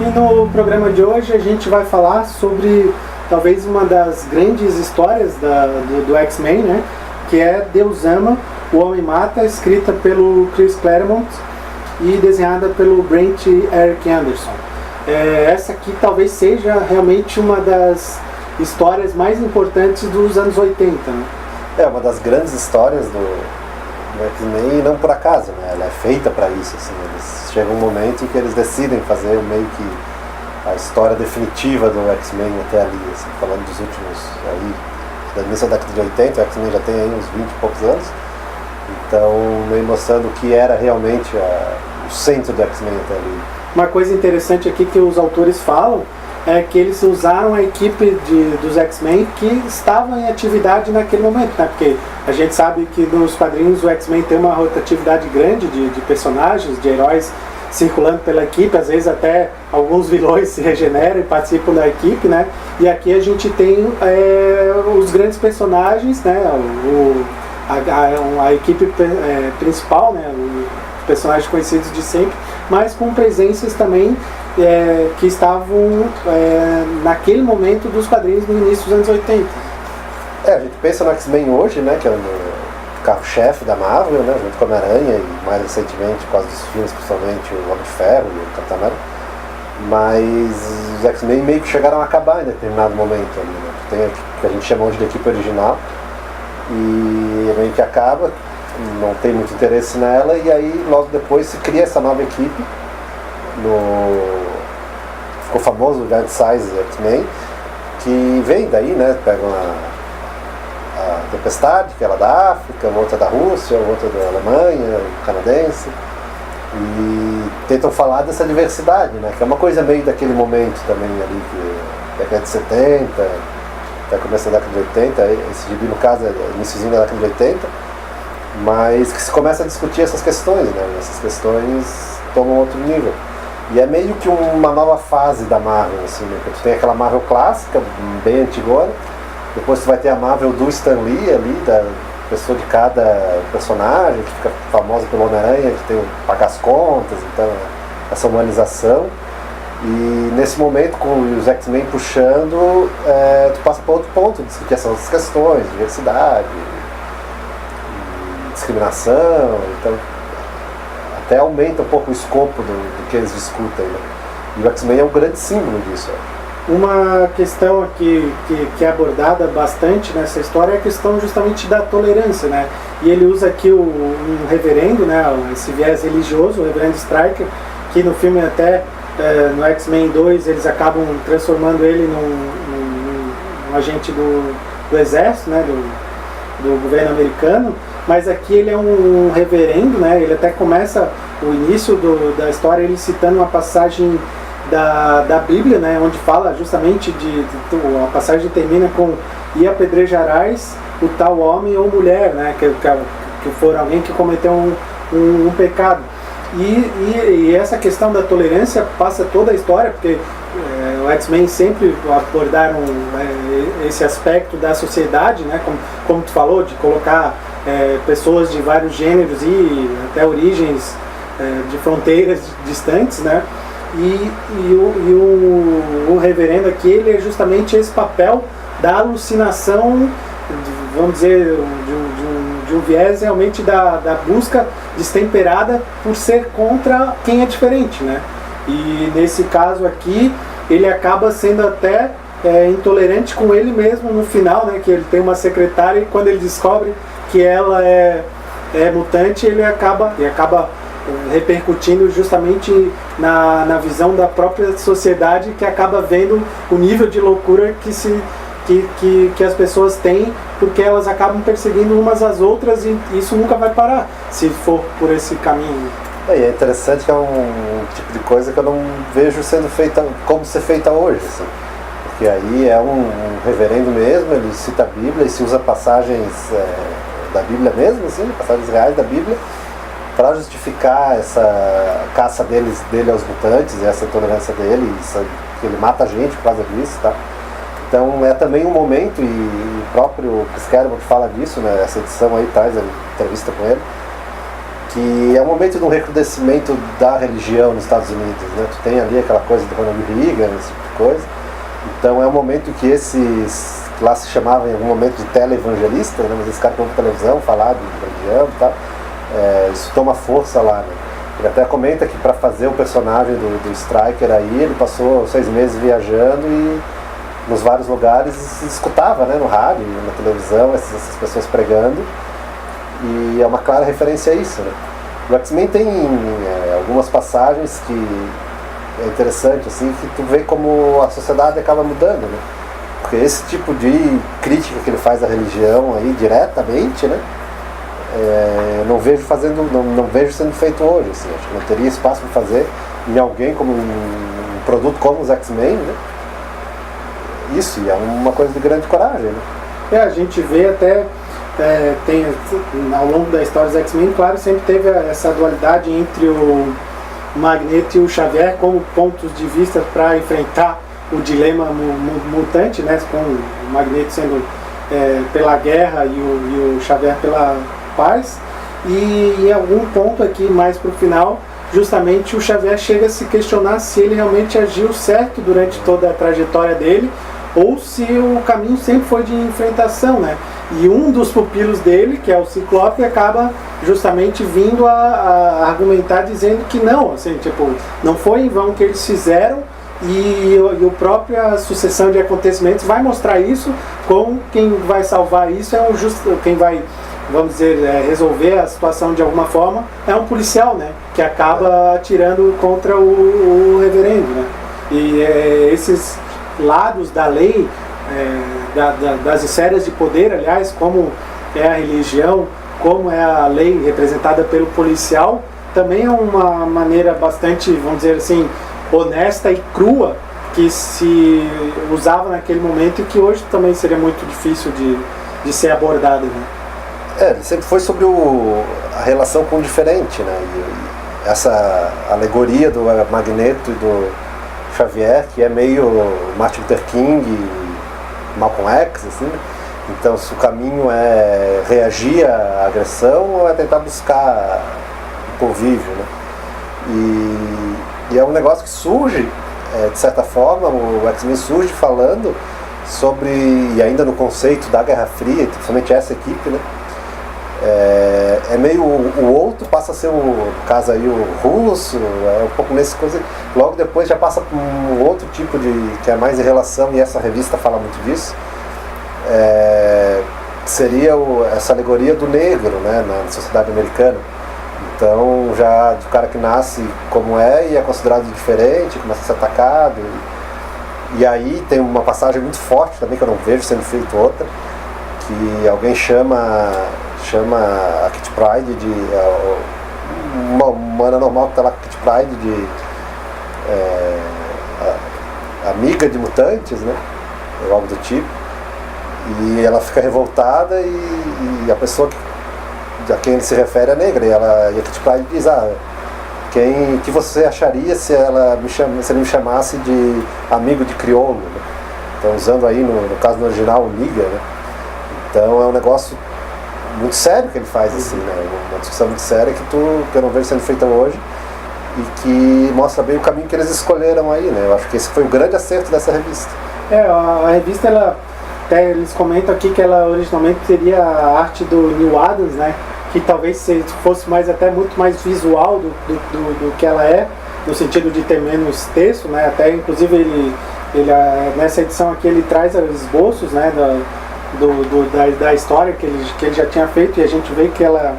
E no programa de hoje a gente vai falar sobre talvez uma das grandes histórias do X-Men, né? Que é Deus Ama, O Homem Mata, escrita pelo Chris Claremont e desenhada pelo Brent Eric Anderson. Essa aqui talvez seja realmente uma das histórias mais importantes dos anos 80, né? É uma das grandes histórias do X-Men, e não por acaso, né? Ela é feita para isso, assim. Chega um momento em que eles decidem fazer meio que a história definitiva do X-Men até ali, assim, falando dos últimos, aí, da início da década de 80, o X-Men já tem aí uns 20 e poucos anos, então meio mostrando o que era realmente o centro do X-Men até ali. Uma coisa interessante aqui que os autores falam é que eles usaram a equipe dos X-Men que estavam em atividade naquele momento, né? Porque a gente sabe que nos quadrinhos o X-Men tem uma rotatividade grande de personagens, de heróis circulando pela equipe, às vezes até alguns vilões se regeneram e participam da equipe, né? E aqui a gente tem os grandes personagens, né? A equipe principal, né? Os personagens conhecidos de sempre, mas com presenças também que estavam naquele momento dos quadrinhos no início dos anos 80. A gente pensa no X-Men hoje, né, que é o carro-chefe da Marvel, né, junto com a Homem-Aranha e mais recentemente, por causa dos filmes, principalmente o Homem de Ferro e o Capitão América. Mas os X-Men meio que chegaram a acabar em determinado momento ali, né? Tem o que a gente chama hoje de equipe original e meio que acaba, não tem muito interesse nela, e aí logo depois se cria essa nova equipe. Ficou famoso o Giant Size X-Men, que vem daí, né? Pegam a Tempestade, que era da África, uma outra da Rússia, outra da Alemanha, canadense, e tentam falar dessa diversidade, né? Que é uma coisa meio daquele momento também ali, que década de 70, até começo da década de 80, esse gibi no caso é iniciozinho da década de 80, mas que se começa a discutir essas questões, né? Essas questões tomam outro nível. E é meio que uma nova fase da Marvel, assim, né? Tu tem aquela Marvel clássica, bem antigona, depois tu vai ter a Marvel do Stan Lee ali, da pessoa de cada personagem, que fica famosa pelo Homem-Aranha, que tem que pagar as contas, então essa humanização. E nesse momento, com os X-Men puxando, tu passa para outro ponto, discutir essas questões, diversidade, discriminação, então até aumenta um pouco o escopo do que eles discutem, né? E o X-Men é um grande símbolo disso. Uma questão aqui que é abordada bastante nessa história é a questão justamente da tolerância, né? E ele usa aqui um reverendo, né? Esse viés religioso, o reverendo Stryker, que no filme até, no X-Men 2, eles acabam transformando ele num agente do exército, né? Do governo americano. Mas aqui ele é um reverendo, né? Ele até começa o início da história ele citando uma passagem da Bíblia, né? Onde fala justamente a passagem termina com "e apedrejarás o tal homem ou mulher", né? Que for alguém que cometeu um pecado. E essa questão da tolerância passa toda a história, porque o X-Men sempre abordaram esse aspecto da sociedade, né? Como tu falou, de colocar pessoas de vários gêneros e até origens de fronteiras distantes, né? E o reverendo aqui, ele é justamente esse papel da alucinação, vamos dizer, de um viés realmente da busca destemperada por ser contra quem é diferente, né? E nesse caso aqui, ele acaba sendo até intolerante com ele mesmo no final, né? Que ele tem uma secretária e quando ele descobre que ela é mutante, ele acaba repercutindo justamente na visão da própria sociedade, que acaba vendo o nível de loucura que as pessoas têm, porque elas acabam perseguindo umas às outras, e isso nunca vai parar se for por esse caminho. É interessante que é um tipo de coisa que eu não vejo sendo feita como ser feita hoje, assim. Porque aí é um reverendo mesmo, ele cita a Bíblia e se usa passagens da Bíblia mesmo, assim, passagens reais da Bíblia, para justificar essa caça dele aos mutantes e essa intolerância dele, que ele mata a gente por causa disso, tá? Então é também um momento, e o próprio Chris Claremont fala disso, né? Essa edição aí traz a entrevista com ele, que é um momento de um recrudescimento da religião nos Estados Unidos, né? Tu tem ali aquela coisa do Ronald Reagan, esse tipo de coisa. Então é um momento que esses, lá se chamavam em algum momento de televangelistas, né? Mas esses caras que vão pra televisão falar de religião e tal, isso toma força lá, né? Ele até comenta que para fazer o personagem do Stryker aí, ele passou 6 meses viajando e nos vários lugares escutava, né, no rádio, na televisão, essas pessoas pregando, e é uma clara referência a isso, né? O X-Men tem algumas passagens que é interessante, assim, que tu vê como a sociedade acaba mudando, né? Porque esse tipo de crítica que ele faz à religião aí diretamente, né, não vejo sendo feito hoje, assim. Acho que não teria espaço para fazer em alguém como um produto como os X-Men, né? Isso, e é uma coisa de grande coragem, né? A gente vê até, tem, ao longo da história dos X-Men, claro, sempre teve essa dualidade entre o Magneto e o Xavier como pontos de vista para enfrentar o dilema mutante, né? Com o Magneto sendo pela guerra e o Xavier pela paz. E em algum ponto aqui, mais para o final, justamente o Xavier chega a se questionar se ele realmente agiu certo durante toda a trajetória dele, ou se o caminho sempre foi de enfrentação, né? E um dos pupilos dele, que é o Ciclope, acaba justamente vindo a argumentar dizendo que não, assim, tipo, não foi em vão que eles fizeram, e a própria sucessão de acontecimentos vai mostrar isso, com quem vai salvar isso quem vai, vamos dizer, resolver a situação de alguma forma, é um policial, né? Que acaba atirando contra o reverendo, né? E esses lados da lei, das esferas de poder, aliás, como é a religião, como é a lei representada pelo policial, também é uma maneira bastante, vamos dizer assim, honesta e crua que se usava naquele momento e que hoje também seria muito difícil de ser abordada, né? Ele sempre foi sobre a relação com o diferente, né? E essa alegoria do Magneto e do Xavier, que é meio Martin Luther King e Malcolm X, assim. Então, se o caminho é reagir à agressão ou é tentar buscar o convívio, né? E é um negócio que surge, de certa forma, o X-Men surge falando sobre, e ainda no conceito da Guerra Fria, principalmente essa equipe, né? É meio o outro passa a ser no caso aí o russo, um pouco nesse coisa, logo depois já passa para um outro tipo que é mais em relação, e essa revista fala muito disso, seria essa alegoria do negro, né, na sociedade americana. Então já do cara que nasce como e é considerado diferente, começa a ser atacado, e aí tem uma passagem muito forte também que eu não vejo sendo feito outra, que alguém chama a Kitty Pryde de uma humana normal que está lá com a Kitty Pryde de amiga de mutantes, né? Ou algo do tipo. E ela fica revoltada e a pessoa a quem ele se refere é negra. E a Kitty Pryde diz, que você acharia se ele me chamasse de amigo de crioulo, né? Então usando aí no caso no original o nigger, né? Então é um negócio muito sério que ele faz, assim, né? Uma discussão muito séria que eu não vejo sendo feita hoje e que mostra bem o caminho que eles escolheram aí, né? Eu acho que esse foi o grande acerto dessa revista. A revista, até eles comentam aqui que ela originalmente teria a arte do Neil Adams, né? Que talvez fosse até muito mais visual do que ela é, no sentido de ter menos texto, né? Até inclusive ele nessa edição aqui ele traz os esboços, né? Da história que ele já tinha feito, e a gente vê que ela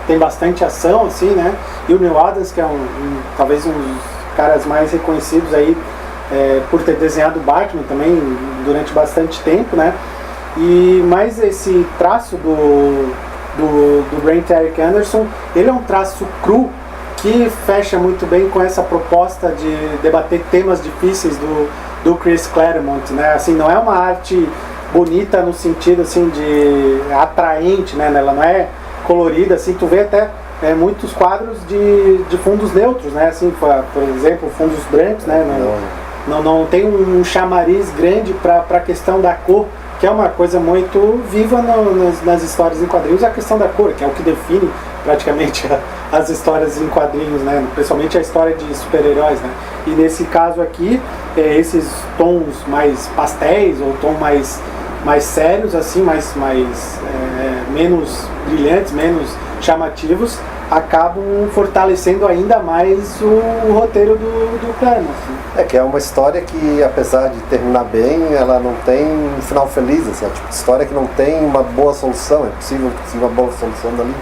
tem bastante ação, assim, né? E o Neil Adams, que é talvez um dos caras mais reconhecidos aí por ter desenhado o Batman também durante bastante tempo, né? Mas esse traço do Grant Eric Anderson, ele é um traço cru que fecha muito bem com essa proposta de debater temas difíceis do Chris Claremont, né? Assim, não é uma arte bonita no sentido assim de atraente, né? Ela não é colorida, assim, tu vê até muitos quadros de fundos neutros, né? Assim, por exemplo, fundos brancos, né? Não tem um chamariz grande para a questão da cor, que é uma coisa muito viva nas histórias em quadrinhos, a questão da cor, que é o que define praticamente as histórias em quadrinhos, né? Principalmente a história de super-heróis, né? E nesse caso aqui, esses tons mais pastéis ou tons mais sérios, assim, menos brilhantes, menos chamativos, acabam fortalecendo ainda mais o roteiro do Claremont. Assim. Que é uma história que, apesar de terminar bem, ela não tem um final feliz, assim, é o tipo de história que não tem uma boa solução, é possível uma boa solução dali.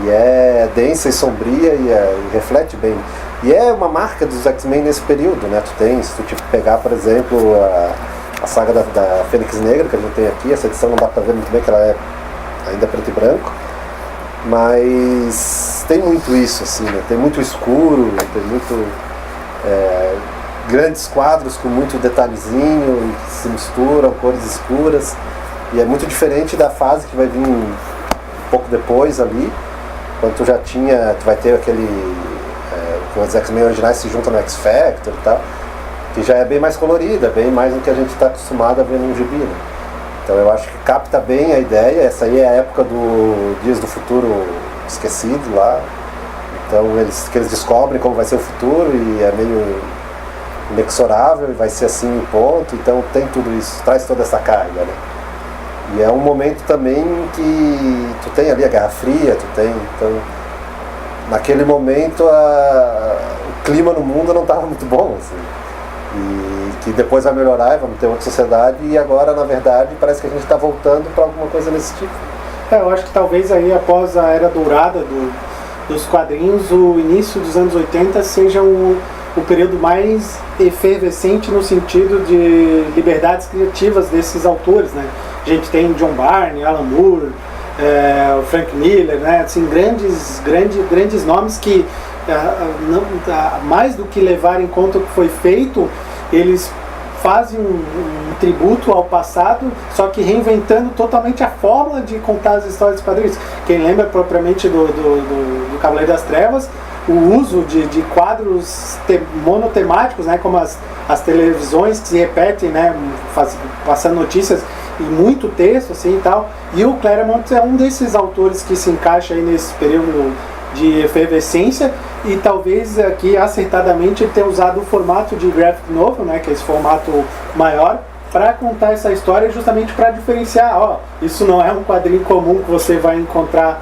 E é densa e sombria e reflete bem. E é uma marca dos X-Men nesse período, né? Se tu pegar, por exemplo, a saga da Fênix Negra, que a gente tem aqui, essa edição não dá pra ver muito bem, que ela é ainda preto e branco, mas tem muito isso, assim, né? Tem muito escuro, tem muito grandes quadros com muito detalhezinho que se misturam, cores escuras, e é muito diferente da fase que vai vir um pouco depois ali, quando tu vai ter aquele os X-Men originais se juntam no X-Factor e tal, que já é bem mais colorida, bem mais do que a gente está acostumado a ver num gibi, né? Então eu acho que capta bem a ideia. Essa aí é a época do Dias do Futuro Esquecido lá, então eles descobrem como vai ser o futuro e é meio inexorável e vai ser assim em ponto, então tem tudo isso, traz toda essa carga, né? E é um momento também que tu tem ali a Guerra Fria, então naquele momento o clima no mundo não estava muito bom, assim, e que depois vai melhorar e vamos ter outra sociedade, e agora na verdade parece que a gente está voltando para alguma coisa nesse tipo. Eu acho que talvez aí após a era dourada dos quadrinhos, o início dos anos 80 seja o período mais efervescente no sentido de liberdades criativas desses autores, né? A gente tem John Byrne, Alan Moore, o Frank Miller, né? Assim, grandes nomes que mais do que levar em conta o que foi feito, eles fazem um tributo ao passado, só que reinventando totalmente a forma de contar as histórias dos quadrinhos. Quem lembra propriamente do Cavaleiro das Trevas, o uso de quadros monotemáticos, né, como as televisões que se repetem, né, passando notícias e muito texto assim, e tal. E o Claremont é um desses autores que se encaixa aí nesse período de efervescência, e talvez aqui acertadamente ele tenha usado o formato de graphic novel, né, que é esse formato maior, para contar essa história, justamente para diferenciar, isso não é um quadrinho comum que você vai encontrar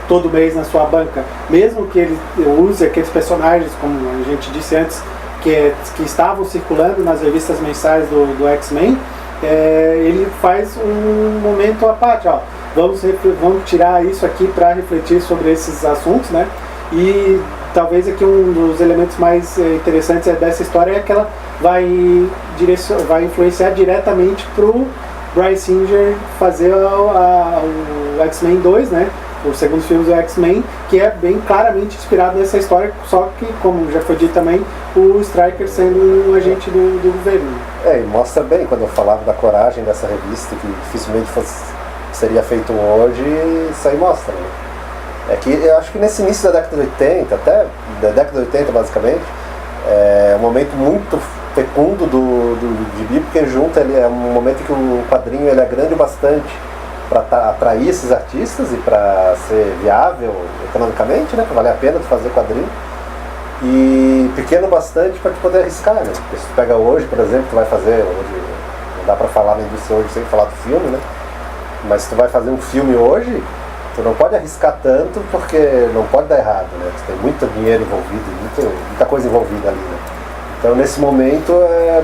todo mês na sua banca, mesmo que ele use aqueles personagens, como a gente disse antes, que estavam circulando nas revistas mensais do X-Men. Ele faz um momento à parte, vamos tirar isso aqui para refletir sobre esses assuntos, né? E talvez aqui um dos elementos mais interessantes dessa história é que ela vai influenciar diretamente para o Bryan Singer fazer o X-Men 2, né? O segundo filme do X-Men, que é bem claramente inspirado nessa história, só que, como já foi dito também, o Stryker sendo um agente do governo. E mostra bem, quando eu falava da coragem dessa revista, que dificilmente seria feito hoje, isso aí mostra, né? É que eu acho que nesse início da década de 80, até da década de 80 basicamente, é um momento muito fecundo do gibi, porque junto ele é um momento que o quadrinho ele é grande bastante para atrair esses artistas e para ser viável economicamente, né, para valer a pena de fazer quadrinho, e pequeno bastante para tu poder arriscar, né? Porque se tu pega hoje, por exemplo, tu vai fazer, hoje, não dá para falar na indústria hoje sem falar do filme, né? Mas se tu vai fazer um filme hoje, tu não pode arriscar tanto porque não pode dar errado, né? Tu tem muito dinheiro envolvido, muita coisa envolvida ali, né? Então nesse momento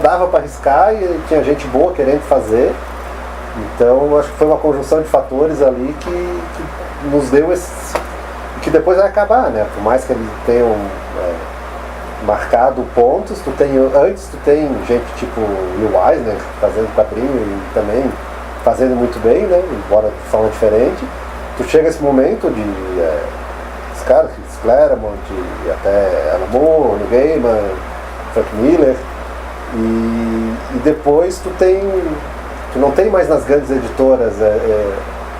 dava para arriscar e tinha gente boa querendo fazer. Então acho que foi uma conjunção de fatores ali que nos deu esse, que depois vai acabar, né? Por mais que eles tenham marcado pontos, antes tu tem gente tipo Will Eisner fazendo quadrinho e também fazendo muito bem, né? Embora de forma diferente. Tu chega esse momento de os caras, Claremont e até Alan Moore, Neil Gaiman, Frank Miller, e depois tu não tem mais nas grandes editoras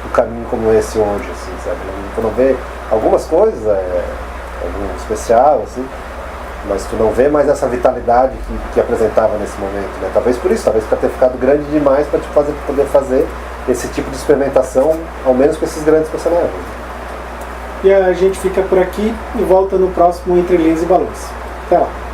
um caminho como esse hoje, assim, sabe? Tu não vê algumas coisas, algum especial, assim, mas tu não vê mais essa vitalidade que apresentava nesse momento, né? Talvez por isso, talvez por ter ficado grande demais para poder fazer esse tipo de experimentação, ao menos com esses grandes personagens. E a gente fica por aqui e volta no próximo Entre Linhas e Balões. Até lá!